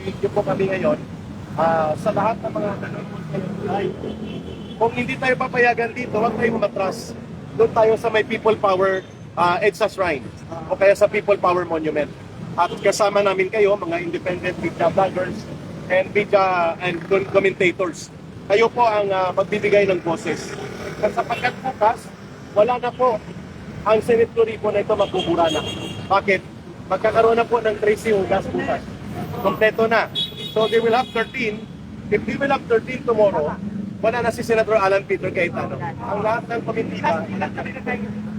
nag-video po kami ngayon sa lahat ng mga nanonood ngayon live. Kung hindi tayo papayagan dito, huwag tayo umatras. Doon tayo sa may People Power EDSA Shrine o kaya sa People Power Monument. At kasama namin kayo, mga independent media vloggers and media and commentators. Kayo po ang magbibigay ng boses. At sapagkat bukas, wala na po ang Senate Floripo na ito magbubura na. Bakit? Magkakaroon na po ng Tracy Hugas bukas. Kompleto na. So they will have 13. If they will have 13 tomorrow, wala na si Senator Alan Peter Cayetano. Ang lahat ng komitiva,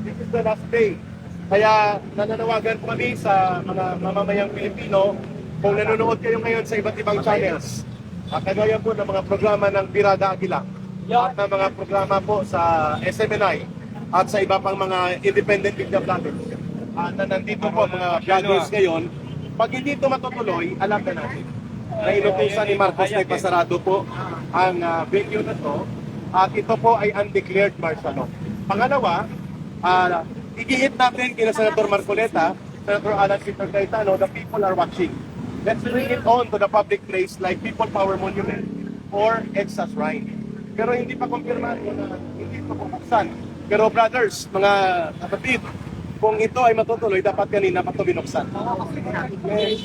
this is the last day. Kaya nananawagan kami sa mga mamamayang Pilipino, kung nanonood kayo ngayon sa iba't ibang channels, kagaya po ng mga programa ng Birada Aguila, at ng mga programa po sa SMNI, at sa iba pang mga independent media vloggers, na nandito po mga vloggers ngayon, pag hindi ito matutuloy, alam na natin na inutusan ni Marcos na ipasarado po ang venue na to, at ito po ay undeclared martial law. Pangalawa, igiit natin kina Senator Marcoleta, Senator Alan Peter Cayetano, the people are watching. Let's bring it on to the public place like People Power Monument or EDSA Shrine. Pero hindi pa kumpirmado na hindi ito bubuksan. Pero brothers, mga kapatid, kung ito ay matutuloy, dapat kanina pa ito binuksan.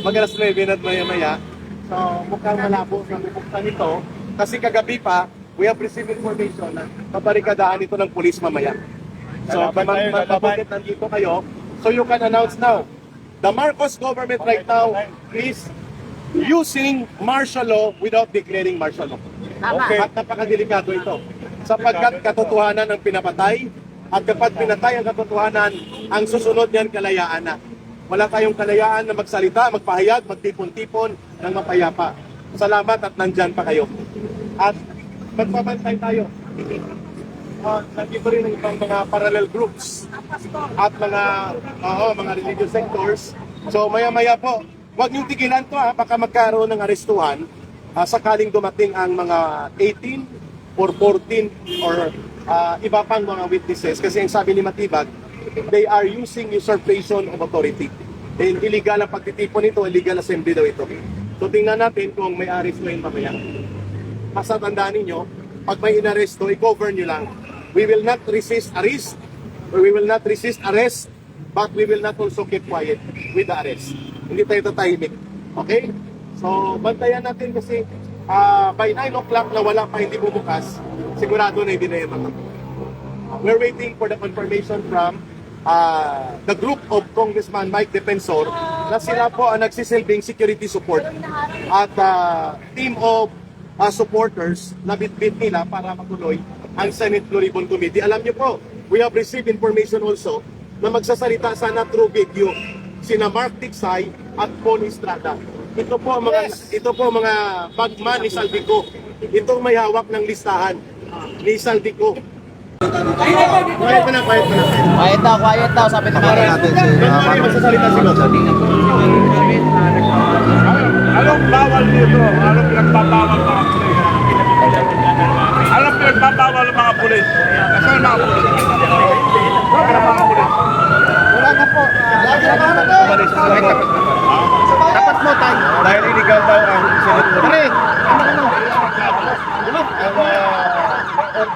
Mag-alas 9 at maya-maya. So mukhang malabo na bubuksan ito. Kasi kagabi pa, we have received information na pabarikadahan ito ng pulis mamaya. So mabutit nandito kayo. So you can announce now. The Marcos government right now is using martial law without declaring martial law. Okay. At napakadelikado ito. Sapagkat katotohanan ang pinapatay, at kapag pinatay ang katotohanan, ang susunod niyan kalayaan na. Wala tayong kalayaan na magsalita, magpahayag, magtipon-tipon ng mapayapa. Salamat at nandyan pa kayo. At magpapantay tayo. Nandito rin ang ibang mga parallel groups at mga religious sectors. So maya-maya po, huwag niyong tigilan to baka magkaroon ng arestuhan sakaling dumating ang mga 18 or 14 or iba pang mga witnesses. Kasi ang sabi ni Matibag, they are using usurpation of authority. And illegal ang pagtitipon nito, illegal assembly daw ito. So tingnan natin kung may arrest ngayon mamaya. Basta tandaan ninyo, pag may inaresto, i-cover nyo lang. We will not resist arrest, or we will not resist arrest, but we will not also keep quiet with the arrest. Hindi tayo tatahimik. Okay? So, bantayan natin kasi by 9 o'clock na wala pa hindi bumukas, sigurado na hindi na yan matagal. We're waiting for the confirmation from the group of Congressman Mike Defensor na sila po ang nagsisilbing security support at team of supporters na bitbit nila para matuloy ang Senate Blue Ribbon Committee. Alam niyo po, we have received information also na magsasalita sana through video sina Mark Tiksay at Paul Estrada. Ito po mga bagman ni Saldico. Itong may hawak ng listahan ni Saldico. Quiet na. Quiet daw, sabi na natin. Ganun magsasalita si Lord. Anong bawal dito? Anong pinagbabawal mga pulis? Anong pinagbabawal ng mga pulis? Nasaan mga pulis? Nasaan mga pulis? Wala na po. Dapat mo tayo. Dahil illegal daw ang Senate Floripo. Pare,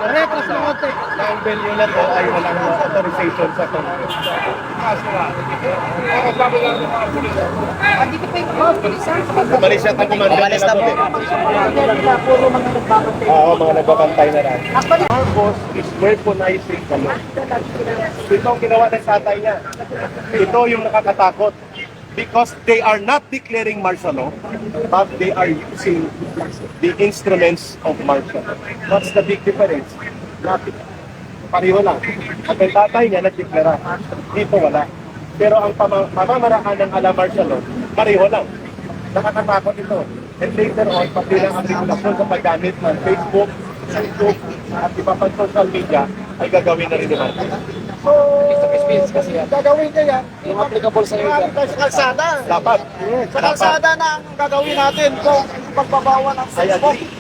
Retros ng konti. Na ang venue na to ay walang authorization sa Congress. Ano sabi lang ng mga pulis? andito pa yung polisan. Umalis siya ang commander Umalis na po. Puro mga nagbabantay. Oo, mga nagbabantay na lang. Actually, Marcos is weaponizing the law. Ito ang ginawa ng tatay niya. Ito yung nakakatakot. Because they are not declaring martial law, but they are using the instruments of martial law. What's the big difference? Nothing. Pareho lang. At ang tatay niya nagdeklara. Dito wala. Pero ang pamamaraan ng ala martial law, pareho lang. Nakakatakot ito. And later on, pati lang ang regulasyon sa paggamit ng Facebook, YouTube, at iba pang social media ay gagawin na rin naman. So, kasi yan. gagawin niya yan. Yung applicable sa iyo. Marami tayo sa kalsada. dapat. Sa kalsada na ang gagawin natin kung pagbabawal ng I Facebook. agree.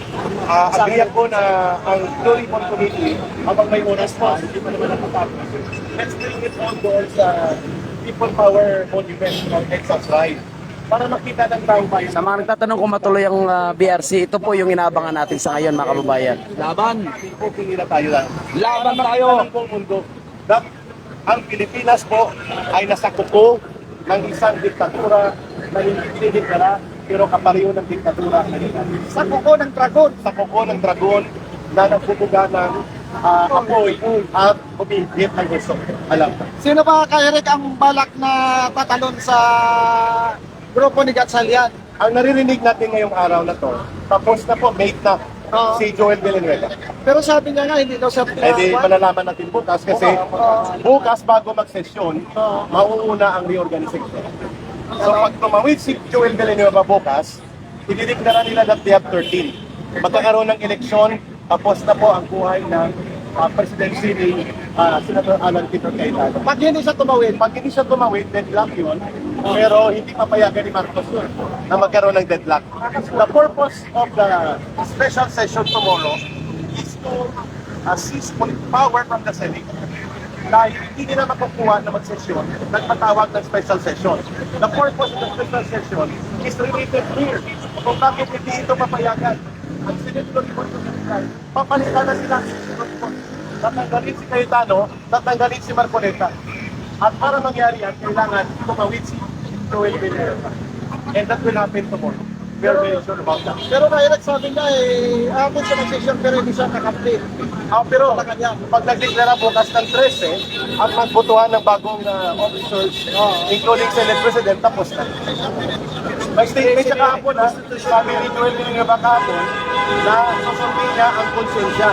Agree ako na ang Blue Ribbon Committee, habang may oras pa, hindi pa naman nakatapos. Let's bring it on doon sa People Power Monument of Texas Ride. para makita ng taong bayan. Sa mga nagtatanong kung matuloy ang BRC, ito po yung inaabangan natin sa ngayon mga kababayan. Laban. Pupili na tayo lang. Laban Para tayo. makita ng buong mundo na ang Pilipinas po ay nasa kuko ng isang diktatura na hindi dinideklara pero kapareho ng diktatura ang nangyayari. Sa kuko ng dragon. Sa kuko ng dragon na nagbubuga ng apoy at umihit ang gusto. Alam mo. Sino ba kay Eric ang balak na tatalon sa grupo ni Gatchalian? Ang naririnig natin ngayong araw na to, tapos na po, mate na si Joel Villanueva. Pero sabi niya nga, hindi daw siya Eh di malalaman natin bukas kasi bukas bago mag-session, mauuna ang reorganization. So pag tumawid si Joel Villanueva bukas, idideklara nila that they have 13. Magkakaroon ng eleksyon, tapos na po ang buhay ng presidency ni Senator Alan Peter Cayetano. Pag hindi siya tumawid, Pag hindi siya tumawid, deadlock yun, pero hindi papayagan ni Marcos yun na magkaroon ng deadlock. The purpose of the special session tomorrow is to seize power from the Senate. Dahil hindi nila makukuha na magsesyon, nagpatawag ng special session. The purpose of the special session is related here kung bakit hindi ito papayagan. Ang Senate report ng Senate, papalitan na sila. Tatanggalin si Cayetano, tatanggalin si Marcoleta. At para mangyari yan, kailangan tumawid si Joel Villanueva. And that will happen tomorrow. We are very sure about that. pero kay Eric sabi niya, aabot siya ng session pero hindi siya nakaplay. Pero pag nagdeklara bukas ng 13 at magbotohan ng bagong officers, including Senate President, tapos na. May statement siya kahapon sabi ni Joel Villanueva kahapon na susundin niya ang konsensya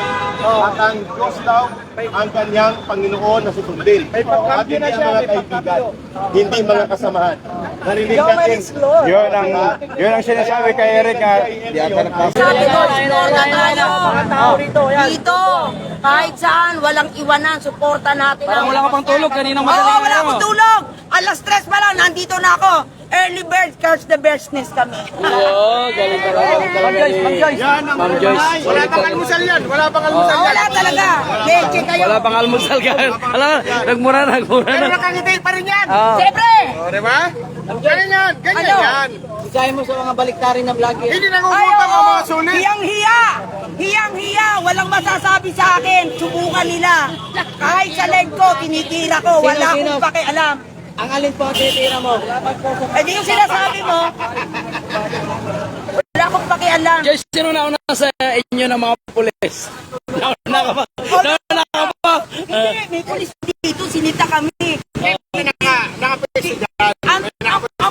at ang Diyos daw ang kanyang Panginoon na susundin. At hindi ang mga kaibigan, hindi mga kasamahan. Narinig natin. Yun ang sinasabi kay Eric. Sabi ko, suporta tayo. Dito, kahit saan, walang iwanan, suporta natin. Parang wala ka pang tulog, kanina Oo, madaling wala akong tulog. Alas 3 pa lang, nandito na ako. Early bird, catch the bird's nest kami. Oo, galing ka rin. Ma'am Joyce. Wala pang almusal yan, wala pang almusal. Wala talaga. Leche kayo. Wala pang almusal ka. Alam, nagmura na. Nakangiti pa rin yan. Siyempre. Diba? Ganyan yan, ganyan Ano? yan. Isay mo sa mga baliktarin na vlogger. Hindi Ay, nangungutang ang mga oo. sulit. Hiyang-hiya. Hiyang-hiya. Walang masasabi sa akin. Subukan nila. Kahit sa leg ko, tinitira ko. Wala Sino? akong pakialam. Ang alin po ang titira mo? Eh di yung sinasabi mo, wala akong pakialam. Joyce, sino nauna sa inyo ng mga pulis? Nauna ka ba? Nauna ka ba? Hindi, may pulis dito, sinita kami. Ang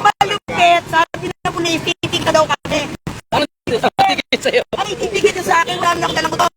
malupit, sabi na pulis, titig ka daw kami. Ano titigil sa'yo? Ay, titigil ka sa akin, anak na lang to.